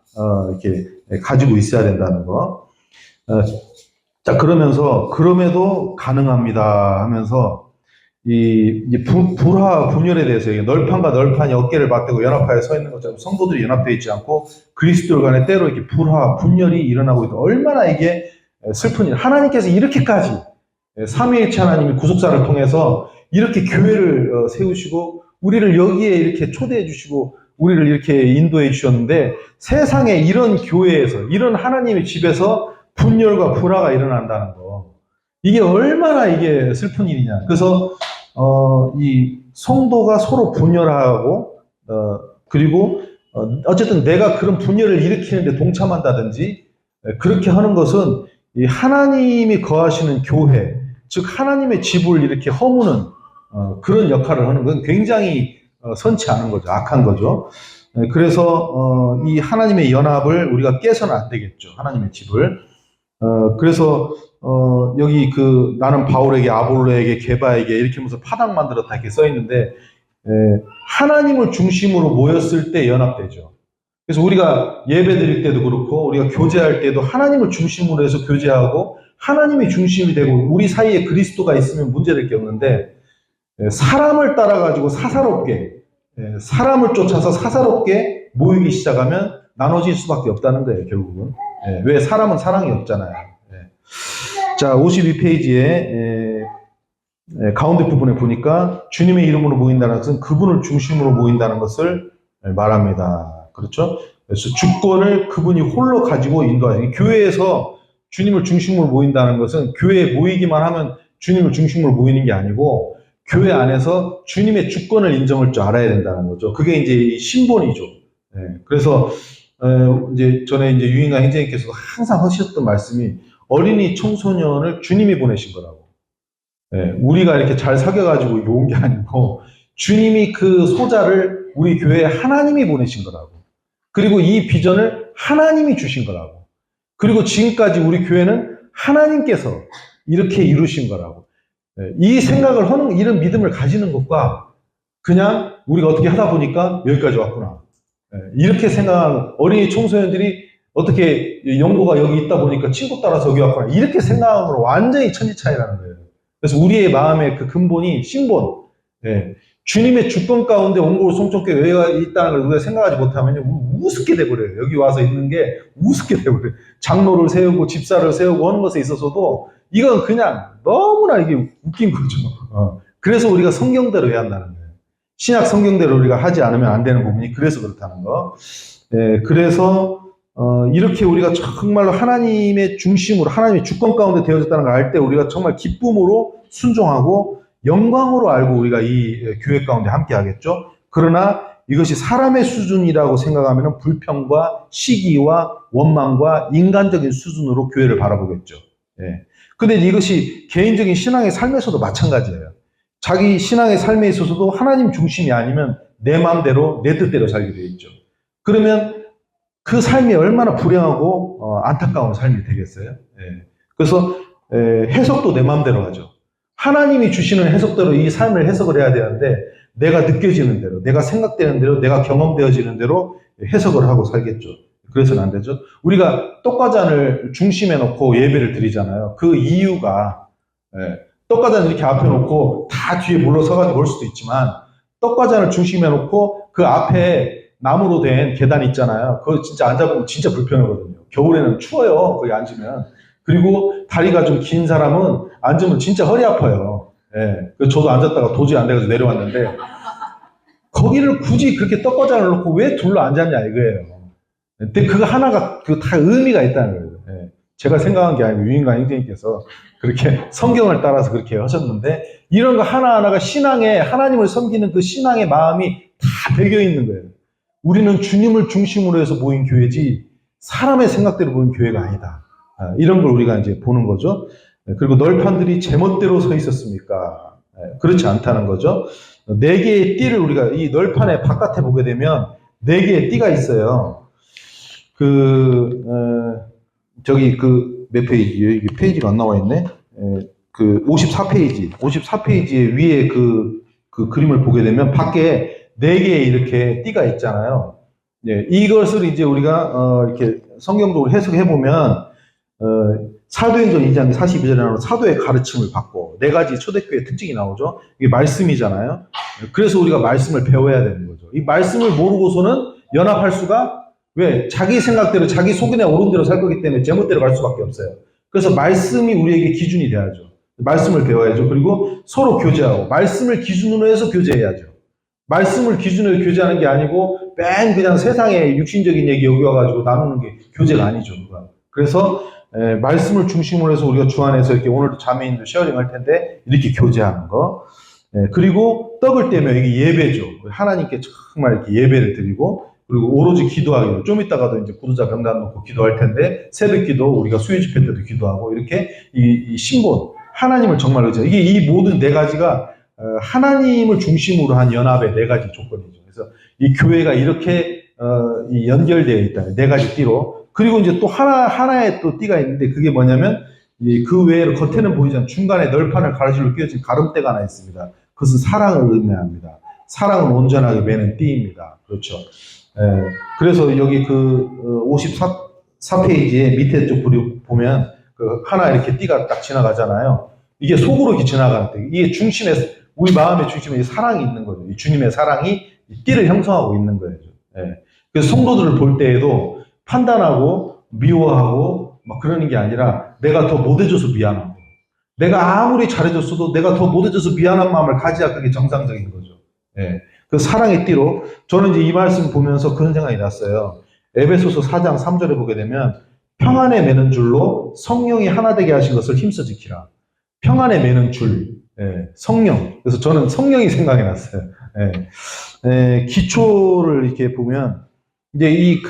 이렇게 가지고 있어야 된다는 거. 자, 그러면서 그럼에도 가능합니다 하면서 이 불화 분열에 대해서, 널판과 널판이 어깨를 맞대고 연합하여 서 있는 것처럼 성도들이 연합되어 있지 않고 그리스도 간에 때로 이렇게 불화 분열이 일어나고 있다. 얼마나 이게 슬픈 일. 하나님께서 이렇게까지 삼위일체 하나님이 구속사를 통해서 이렇게 교회를 세우시고 우리를 여기에 이렇게 초대해 주시고 우리를 이렇게 인도해 주셨는데 세상에 이런 교회에서 이런 하나님의 집에서 분열과 불화가 일어난다는 거 이게 얼마나 이게 슬픈 일이냐. 그래서 이 성도가 서로 분열하고 그리고 어쨌든 내가 그런 분열을 일으키는데 동참한다든지 그렇게 하는 것은 이 하나님이 거하시는 교회, 즉 하나님의 집을 이렇게 허무는 그런 역할을 하는 건 굉장히 선치 않은 거죠. 악한 거죠. 그래서 이 하나님의 연합을 우리가 깨서는 안 되겠죠. 하나님의 집을. 그래서 여기 그 나는 바울에게 아볼로에게 게바에게 이렇게 하면서 파당 만들었다 이렇게 써 있는데 하나님을 중심으로 모였을 때 연합되죠. 그래서 우리가 예배 드릴 때도 그렇고 우리가 교제할 때도 하나님을 중심으로 해서 교제하고 하나님이 중심이 되고 우리 사이에 그리스도가 있으면 문제될 게 없는데 사람을 따라가지고 사사롭게 사람을 쫓아서 사사롭게 모이기 시작하면 나눠질 수밖에 없다는 거예요. 결국은. 왜? 사람은 사랑이 없잖아요. 자, 52페이지에 가운데 부분에 보니까 주님의 이름으로 모인다는 것은 그분을 중심으로 모인다는 것을 말합니다. 그렇죠? 그래서 주권을 그분이 홀로 가지고 인도하시는 교회에서 주님을 중심으로 모인다는 것은 교회에 모이기만 하면 주님을 중심으로 모이는 게 아니고 교회 안에서 주님의 주권을 인정할 줄 알아야 된다는 거죠. 그게 이제 신본이죠. 그래서 이제 전에 이제 유인가 행제님께서도 항상 하셨던 말씀이 어린이 청소년을 주님이 보내신 거라고. 우리가 이렇게 잘 사귀어가지고 온 게 아니고 주님이 그 소자를 우리 교회에 하나님이 보내신 거라고. 그리고 이 비전을 하나님이 주신 거라고. 그리고 지금까지 우리 교회는 하나님께서 이렇게 이루신 거라고. 이 생각을 하는 이런 믿음을 가지는 것과 그냥 우리가 어떻게 하다 보니까 여기까지 왔구나. 이렇게 생각하는 어린이 청소년들이 어떻게 연고가 여기 있다 보니까 친구 따라서 여기 왔구나. 이렇게 생각하는 건 완전히 천지 차이라는 거예요. 그래서 우리의 마음의 그 근본이 신본. 주님의 주권 가운데 온골 송천교회가 있다는 걸 우리가 생각하지 못하면 우습게 돼버려요. 여기 와서 있는 게 우습게 돼버려요. 장로를 세우고 집사를 세우고 하는 것에 있어서도 이건 그냥 너무나 이게 웃긴 거죠. 그래서 우리가 성경대로 해야 한다는 거예요. 신약 성경대로 우리가 하지 않으면 안 되는 부분이 그래서 그렇다는 거. 그래서 이렇게 우리가 정말로 하나님의 중심으로 하나님의 주권 가운데 되어졌다는 걸 알 때 우리가 정말 기쁨으로 순종하고 영광으로 알고 우리가 이 교회 가운데 함께 하겠죠. 그러나 이것이 사람의 수준이라고 생각하면 불평과 시기와 원망과 인간적인 수준으로 교회를 바라보겠죠. 근데 이것이 개인적인 신앙의 삶에서도 마찬가지예요. 자기 신앙의 삶에 있어서도 하나님 중심이 아니면 내 마음대로 내 뜻대로 살게 되어 있죠. 그러면 그 삶이 얼마나 불행하고 안타까운 삶이 되겠어요. 그래서 해석도 내 마음대로 하죠. 하나님이 주시는 해석대로 이 삶을 해석을 해야 되는데 내가 느껴지는 대로, 내가 생각되는 대로, 내가 경험되어지는 대로 해석을 하고 살겠죠. 그래서는 안 되죠. 우리가 떡과잔을 중심에 놓고 예배를 드리잖아요. 그 이유가 떡과잔을 이렇게 앞에 놓고 다 뒤에 물러서가지고 올 수도 있지만 떡과잔을 중심에 놓고 그 앞에 나무로 된 계단 있잖아요. 그거 진짜 앉아보면 진짜 불편하거든요. 겨울에는 추워요. 거기 앉으면. 그리고 다리가 좀 긴 사람은 앉으면 진짜 허리 아파요. 그래서 저도 앉았다가 도저히 안 돼서 내려왔는데 거기를 굳이 그렇게 떡과잔을 놓고 왜 둘러 앉았냐 이거예요. 근데 그거 하나가 그 다 의미가 있다는 거예요. 제가 생각한 게 아니고 유인가 행정님께서 그렇게 성경을 따라서 그렇게 하셨는데 이런 거 하나하나가 신앙에 하나님을 섬기는 그 신앙의 마음이 다 배겨 있는 거예요. 우리는 주님을 중심으로 해서 모인 교회지 사람의 생각대로 모인 교회가 아니다. 이런 걸 우리가 이제 보는 거죠. 그리고 널판들이 제멋대로 서 있었습니까? 그렇지 않다는 거죠. 4개의 띠를 우리가 이 널판의 바깥에 보게 되면 4개의 띠가 있어요. 저기 몇 페이지예요? 이게 페이지가 안 나와 있네. 그 54페이지. 54페이지에 위에 그 그림을 보게 되면 밖에 4개의 이렇게 띠가 있잖아요. 이것을 이제 우리가 이렇게 성경적으로 해석해 보면 사도행전 2장 42절에 나오는 사도의 가르침을 받고 4가지 초대교회 특징이 나오죠. 이게 말씀이잖아요. 그래서 우리가 말씀을 배워야 되는 거죠. 이 말씀을 모르고서는 연합할 수가 왜? 자기 생각대로 자기 속이나 옳은 대로 살 거기 때문에 제멋대로 갈 수밖에 없어요. 그래서 말씀이 우리에게 기준이 돼야죠. 말씀을 배워야죠. 그리고 서로 교제하고 말씀을 기준으로 해서 교제해야죠. 말씀을 기준으로 교제하는 게 아니고 맨 그냥 세상의 육신적인 얘기 여기 와가지고 나누는 게 교제가 아니죠. 그건. 그래서 말씀을 중심으로 해서 우리가 주 안에서 이렇게 오늘도 자매인도 쉐어링 할 텐데 이렇게 교제하는 거. 그리고 떡을 떼면 이게 예배죠. 하나님께 정말 이렇게 예배를 드리고 그리고 오로지 기도하기로 좀 이따가도 이제 구두자 명단 놓고 기도할 텐데 새벽 기도 우리가 수요 집회 때도 기도하고 이렇게 이 신본 하나님을 정말 의지해 이게 이 모든 네 가지가 하나님을 중심으로 한 연합의 네 가지 조건이죠. 그래서 이 교회가 이렇게 이 연결되어 있다. 네 가지 띠로. 그리고 이제 또 하나의 또 띠가 있는데 그게 뭐냐면 그 외에는 겉에는 보이지 않는 중간에 널판을 가로질러 끼워진 가름대가 하나 있습니다. 그것은 사랑을 의미합니다. 사랑은 온전하게 매는 띠입니다. 그렇죠. 그래서 여기 그 54페이지에 밑에 쪽 보면 그 하나 이렇게 띠가 딱 지나가잖아요. 이게 속으로 이렇게 지나가는 띠. 이게 중심에 우리 마음의 중심에 사랑이 있는 거죠. 이 주님의 사랑이 이 띠를 형성하고 있는 거예요. 그래서 성도들을 볼 때에도 판단하고 미워하고 막 그러는 게 아니라 내가 더 못해줘서 미안하고 내가 아무리 잘해줬어도 내가 더 못해줘서 미안한 마음을 가져야 그게 정상적인 거죠. 그 사랑의 띠로 저는 이제 이 말씀 보면서 그런 생각이 났어요. 에베소서 4장 3절에 보게 되면 평안에 매는 줄로 성령이 하나 되게 하신 것을 힘써 지키라. 평안에 매는 줄, 성령. 그래서 저는 성령이 생각이 났어요. 기초를 이렇게 보면 이제 이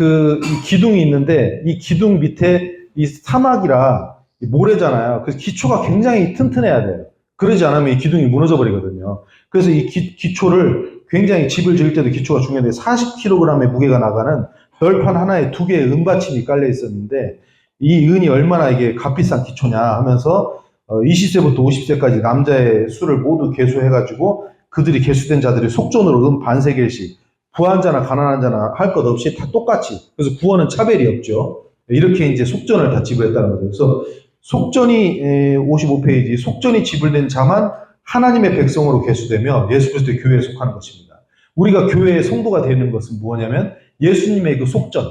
기둥이 있는데 이 기둥 밑에 이 사막이라 모래잖아요. 그래서 기초가 굉장히 튼튼해야 돼요. 그러지 않으면 이 기둥이 무너져 버리거든요. 그래서 이 기초를 굉장히 집을 지을 때도 기초가 중요한데 40kg의 무게가 나가는 널판 하나에 2개의 은받침이 깔려 있었는데 이 은이 얼마나 이게 값비싼 기초냐 하면서 20세부터 50세까지 남자의 수를 모두 계수해가지고 그들이 계수된 자들이 속전으로 은 반세겔씩 부한 자나 가난한 자나 할 것 없이 다 똑같이 그래서 구원은 차별이 없죠. 이렇게 이제 속전을 다 지불했다는 거죠. 그래서 속전이 55페이지 속전이 지불된 자만 하나님의 백성으로 계수되며 예수 그리스도의 교회에 속하는 것입니다. 우리가 교회의 성도가 되는 것은 뭐냐면 예수님의 그 속전,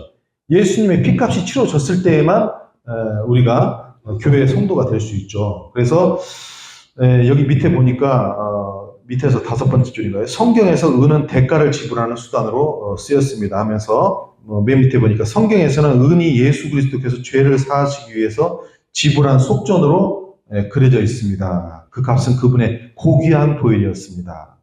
예수님의 피값이 치러졌을 때에만 우리가 교회의 성도가 될 수 있죠. 그래서 여기 밑에 보니까 밑에서 5번째 줄인가요? 성경에서 은은 대가를 지불하는 수단으로 쓰였습니다 하면서 맨 밑에 보니까 성경에서는 은이 예수 그리스도께서 죄를 사하시기 위해서 지불한 속전으로 그려져 있습니다. 그 값은 그분의 고귀한 보혈이었습니다.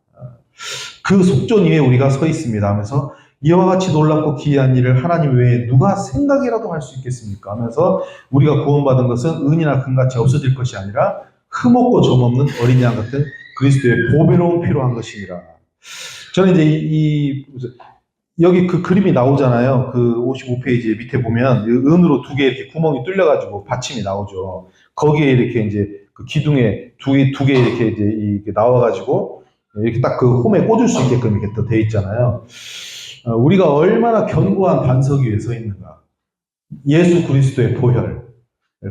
그 속전 위에 우리가 서 있습니다 하면서 이와 같이 놀랍고 기이한 일을 하나님 외에 누가 생각이라도 할 수 있겠습니까? 하면서 우리가 구원받은 것은 은이나 금같이 없어질 것이 아니라 흠없고 점없는 어린 양 같은 그리스도의 보배로운 피로 한 것이니라. 저는 이제 여기 그 그림이 나오잖아요. 그 55페이지 밑에 보면 은으로 2개 이렇게 구멍이 뚫려가지고 받침이 나오죠. 거기에 이렇게 이제 그 기둥에 두 개 이렇게 이제 이렇게 나와가지고 이렇게 딱 그 홈에 꽂을 수 있게끔 이렇게 또 돼 있잖아요. 우리가 얼마나 견고한 반석 위에 서 있는가. 예수 그리스도의 보혈.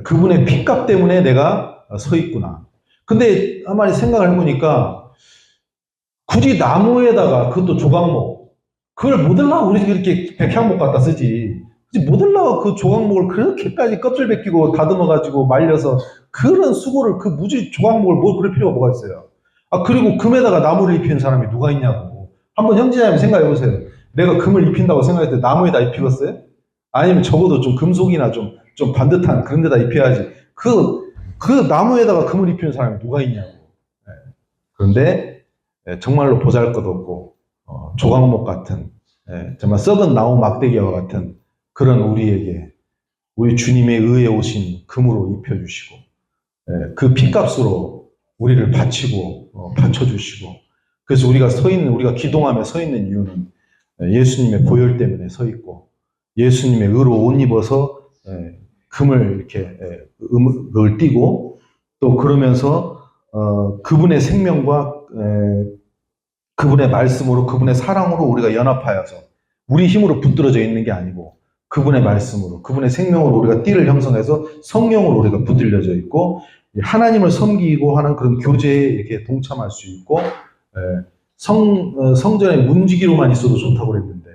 그분의 피값 때문에 내가 서 있구나. 근데 한마디 생각을 해보니까 굳이 나무에다가 그것도 조각목 그걸 못 하려고 우리 이렇게 백향목 갖다 쓰지. 못 하려고 그 조각목을 그렇게까지 껍질 벗기고 다듬어가지고 말려서 그런 수고를 그 무지 조각목을 뭘 그럴 필요가 뭐가 있어요. 그리고 금에다가 나무를 입히는 사람이 누가 있냐고. 한번 형제자매 생각해보세요. 내가 금을 입힌다고 생각할 때 나무에다 입히겠어요? 아니면 적어도 좀 금속이나 좀 반듯한 그런 데다 입혀야지. 그 나무에다가 금을 입히는 사람이 누가 있냐고. 그런데 정말로 보잘것없고 조각목 같은 정말 썩은 나무 막대기와 같은 그런 우리에게 우리 주님의 의에 오신 금으로 입혀주시고 그 피값으로 우리를 바치고 바쳐주시고 그래서 우리가 기동하며 서 있는 이유는 예수님의 보혈 때문에 서 있고 예수님의 의로 옷 입어서 금을 이렇게 그걸 띠고 또 그러면서 그분의 생명과 그분의 말씀으로 그분의 사랑으로 우리가 연합하여서 우리 힘으로 붙들어져 있는 게 아니고 그분의 말씀으로 그분의 생명으로 우리가 띠를 형성해서 성령으로 우리가 붙들려져 있고 하나님을 섬기고 하는 그런 교제에 이렇게 동참할 수 있고 성전의 문지기로만 있어도 좋다고 그랬는데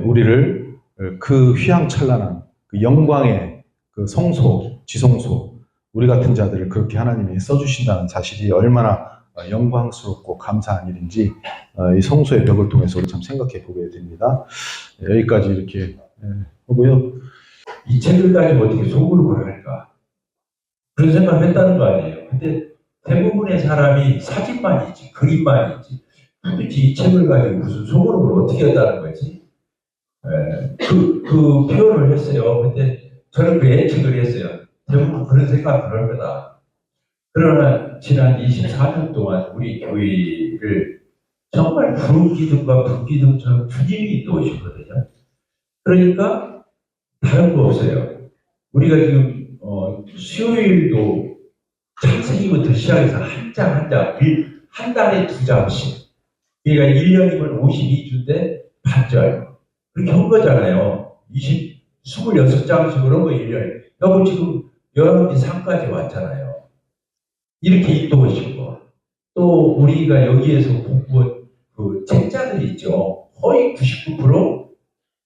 우리를 그 휘황찬란한 그 영광의 그 성소, 지성소 우리 같은 자들을 그렇게 하나님이 써주신다는 사실이 얼마나 영광스럽고 감사한 일인지 이 성소의 벽을 통해서 우리 참 생각해 보게 됩니다. 여기까지 이렇게 하고요. 이 책을 가지고 어떻게 속으로 걸어갈까? 그런 생각을 했다는 거 아니에요. 근데 대부분의 사람이 사진만 있지, 그림만 있지, 도대체 이 책을 가지고 무슨 속으로 어떻게 했다는 거지? 그 표현을 했어요. 근데 저는 그 예측을 했어요. 대부분 그런 생각을 할 거다. 그러나 지난 24년 동안 우리 교회를 정말 불기둥과 불기둥처럼 주님이 놓으셨거든요. 그러니까 다른 거 없어요. 우리가 지금 수요일도 창세기부터 시작해서 한 장 한 장, 한 달에 2장씩. 그러니까 1년이면 52주인데 반절. 그렇게 한 거잖아요. 26장씩으로 1년. 여보 지금 여러분이 3까지 왔잖아요. 이렇게 입도하시고 또 우리가 여기에서 공부한 그 책자들 있죠. 거의 99%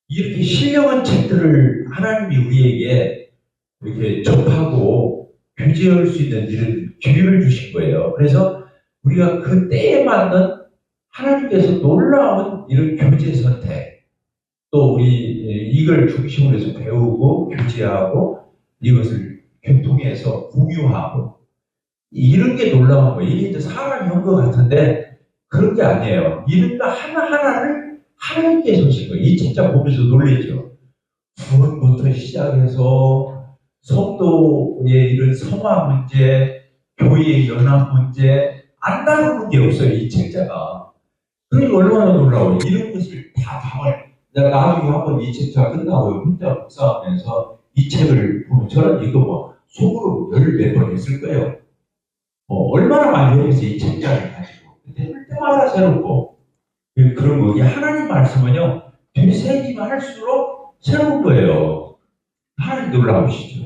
이렇게 신령한 책들을 하나님이 우리에게 이렇게 접하고 교제할 수 있는 이런 기회를 주신 거예요. 그래서 우리가 그 때에 맞는 하나님께서 놀라운 이런 교제 선택, 또 우리 이걸 중심으로 해서 배우고 교제하고 이것을 교통해서 공유하고 이런 게 놀라운 거예요. 이게 이제 사람이 한 것 같은데 그런 게 아니에요. 이런 거 하나하나를 하나님께서 하신 거예요. 이 책자 보면서 놀라죠. 구원부터 시작해서 성도의 이런 성화 문제, 교회의 연합 문제 안 다루는 게 없어요. 이 책자가. 그러니까 얼마나 놀라워요. 이런 것을 다 담을. 내가 나중에 한번 이 책자 끝나고 혼자 묵상하면서 이 책을 보면 저는 이거 뭐 속으로 10몇 번 했을 거예요. 얼마나 많이 했어요. 이 책자를 가지고. 근데 할 때마다 새롭고. 그런 거. 하나님 말씀은요. 되새기면 할수록 새로운 거예요. 하나님 놀라우시죠.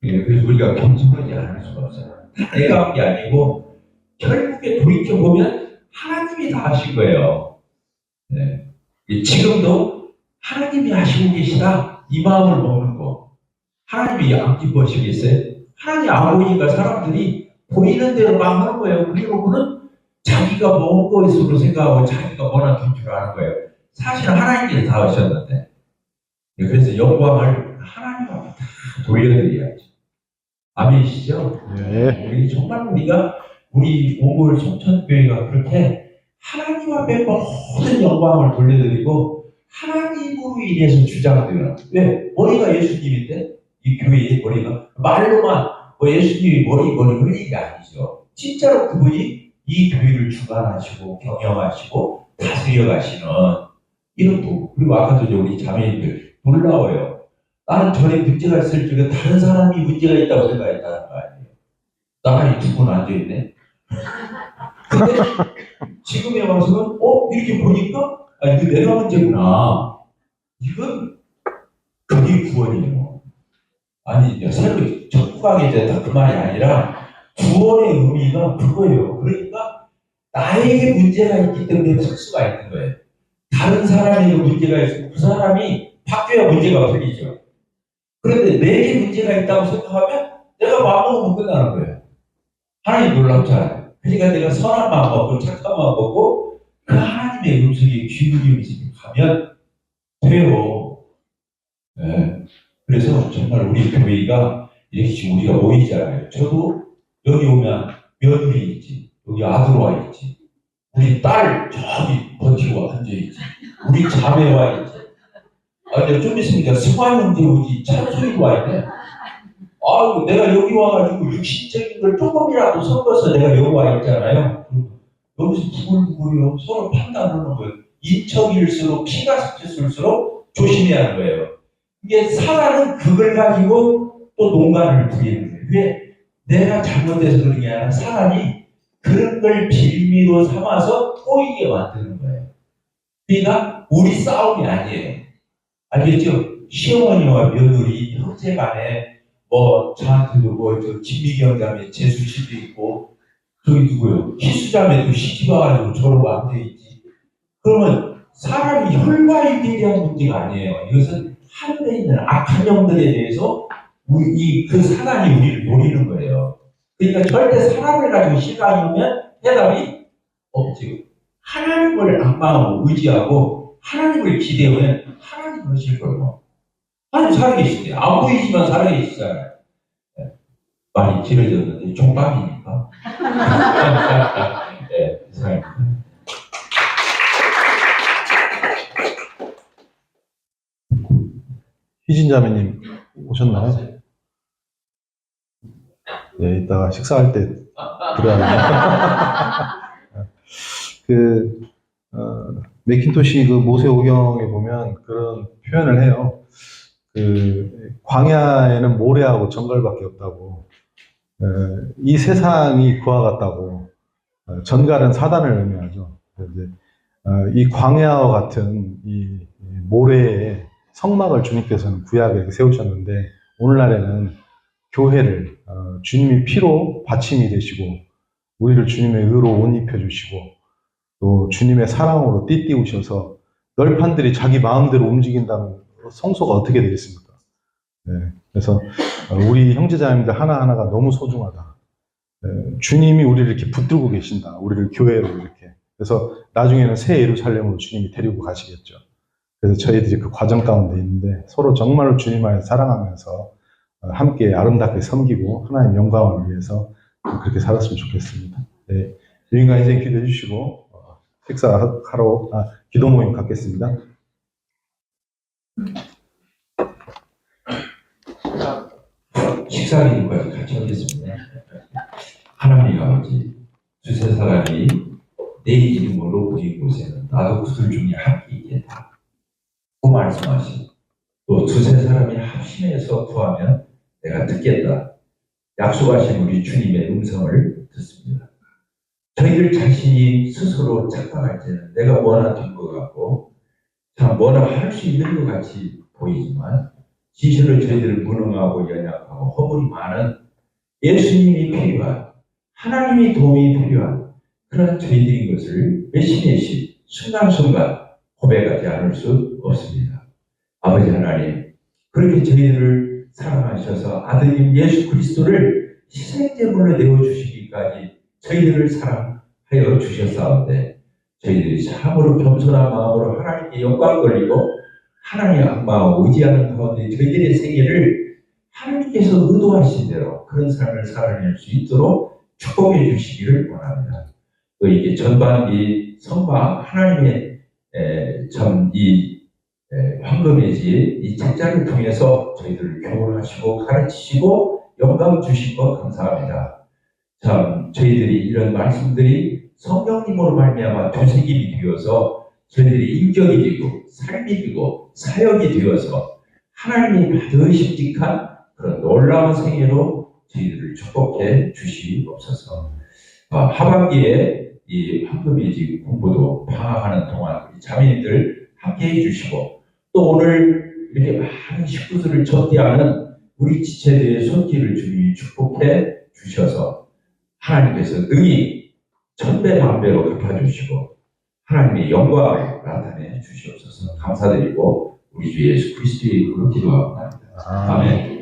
그래서 우리가 겸손하지 않을 수가 없어요. 내가 한 게 아니고 결국에 돌이켜보면 하나님이 다 하신 거예요. 네. 지금도 하나님이 하시고 계시다. 이 마음을 먹는 거. 하나님이 안 기뻐하시겠어요? 하나님 안 보이니까 사람들이 보이는 대로 막 하는 거예요. 그리고는 자기가 먹은 것으로 생각하고 자기가 원하는 줄 아는 거예요. 사실은 하나님께서 다 하셨는데. 그래서 영광을 하나님 앞에 다 돌려드려야죠. 아멘이시죠? 네. 우리 정말 우리 오골 성천교회가 그렇게 하나님 앞에 모든 영광을 돌려드리고 하나님으로 인해서 주장되는. 왜? 머리가 예수님인데 이 교회의 머리가 말로만 예수님이 머리 흘린 게 아니죠. 진짜로 그분이 이 교회를 주관하시고 경영하시고 다스려가시는 이런 도. 그리고 아까도 우리 자매님들 놀라워요. 나는 전에 문제가 있을 적에 다른 사람이 문제가 있다고 생각했다는 거 아니에요. 나란히 두 분 앉아있네. 근데 지금에 와서는 이렇게 보니까 이거 내가 문제구나. 이건 그게 구원이에요. 아니 새로 적국하게 됐다 그 말이 아니라 구원의 의미가 그거예요. 그러니까 나에게 문제가 있기 때문에 특수가 있는 거예요. 다른 사람에게 문제가 있으면 그 사람이 바뀌어야 문제가 풀리죠. 그런데 내게 문제가 있다고 생각하면 내가 마음먹으면 끝나는 거예요. 하나님 놀랍잖아요. 그러니까 내가 선한 마음 먹고 착한 마음 먹고 그 하나님의 음성에 귀 기울이면서 가면 돼요. 네. 그래서 정말 우리 교회가 이렇게 지금 우리가 모이잖아요. 저도 여기 오면 며느리 있지, 여기 아들 와 있지, 우리 딸 저기 버티고 앉아있지, 우리 자매 와 있지. 근데 좀 있으니까 승환 형제 오지, 찬소이도 와 있네. 내가 여기 와가지고 육신적인 걸 조금이라도 섞어서 내가 여기 와 있잖아요. 여기서 부글부글이요. 서로 판단하는 거예요. 인척일수록 피가 섞였을수록 조심해야 하는 거예요. 이게 사람은 그걸 가지고 또 농간을 부리는 거예요. 왜? 내가 잘못해서 그런 게 아니라 사람이 그런 걸 빌미로 삼아서 꼬이게 만드는 거예요. 그러니까 우리 싸움이 아니에요. 알겠죠? 시어머니와 며느리, 형제 간에 저한테도 김미경 자매 재수씨도 있고, 저기 누구요? 희수자매도 시집 와가지고 저러고 앉아있지. 그러면 사람이 혈과에 대한 문제가 아니에요. 이것은 하늘에 있는 악한 영들에 대해서 그 사단이 우리를 노리는 거예요. 그러니까 절대 사람을 가지고 시간이면 대답이 없지요. 하나님을 악마하고 의지하고 하나님을 기대하면 하나님 하실 거예요. 하나님 살아계시대. 안 보이지만 살아계시잖아요. 많이 길어졌는데 종밥이니까. 네, 이상입니다. 희진자매님 오셨나요? 네, 이따가 식사할 때 드려야 그 맥킨토시 그 모세오경에 보면 그런 표현을 해요. 그 광야에는 모래하고 정갈밖에 없다고. 이 세상이 그와 같다고. 전갈은 사단을 의미하죠. 이제 이 광야와 같은 이 모래에 성막을 주님께서는 구약에 세우셨는데 오늘날에는 교회를 주님이 피로 받침이 되시고 우리를 주님의 의로 옷 입혀주시고 또 주님의 사랑으로 띠띠우셔서 널판들이 자기 마음대로 움직인다는 성소가 어떻게 되겠습니까? 네, 그래서 우리 형제자매들 하나하나가 너무 소중하다. 주님이 우리를 이렇게 붙들고 계신다. 우리를 교회로 이렇게. 그래서 나중에는 새 예루살렘으로 주님이 데리고 가시겠죠. 그래서 저희들이 그 과정 가운데 있는데 서로 정말로 주님 안에 사랑하면서 함께 아름답게 섬기고 하나님 영광을 위해서 그렇게 살았으면 좋겠습니다. 네, 유인가 인생 기도해 주시고 식사하러 기도 모임 갖겠습니다. 식사 기도까지 같이 하겠습니다. 하나님 아버지, 두세 사람이 내 이름으로 모인 곳에는 나도 그들 중에 함께 있겠다. 그 말씀하시고 또 두세 사람이 합심해서 구하면 내가 듣겠다. 약속하신 우리 주님의 음성을 듣습니다. 저희들 자신이 스스로 착각할 때는 내가 뭐나 된 것 같고 참 뭐나 할 수 있는 것 같이 보이지만 진실로 저희들 무능하고 연약하고 허물이 많은 예수님이 필요한 하나님의 도움이 필요한 그런 저희들인 것을 매시매시 순간순간 고백하지 않을 수 없습니다. 아버지 하나님, 그렇게 저희들을 사랑하셔서 아드님 예수 그리스도를 희생제물로 내어주시기까지 저희들을 사랑하여 주셨사온데 저희들이 참으로 겸손한 마음으로 하나님께 영광 돌리고 하나님의 악마와 의지하는 가운데 저희들의 생애를 하나님께서 의도하신 대로 그런 삶을 살아낼 수 있도록 축복해 주시기를 원합니다. 또 이게 전반기 성방 하나님의 참이 황금의 이 책자를 통해서 저희들을 교훈하시고 가르치시고 영감 주신 것 감사합니다. 참 저희들이 이런 말씀들이 성령님으로 말미암아 되새김이 되어서 저희들이 인격이 되고 삶이 되고 사역이 되어서 하나님이 받으심직한 그런 놀라운 생애로 저희들을 축복해 주시옵소서. 하반기에 이 황금의 집 공부도 방학하는 동안 우리 자매님들 함께 해주시고 또 오늘 이렇게 많은 식구들을 접대하는 우리 지체들의 손길을 주님이 축복해 주셔서 하나님께서 능히 천배만배로 갚아주시고 하나님의 영광을 나타내 주시옵소서. 감사드리고 우리 주 예수 그리스도의 이름으로 기도합니다. 아멘.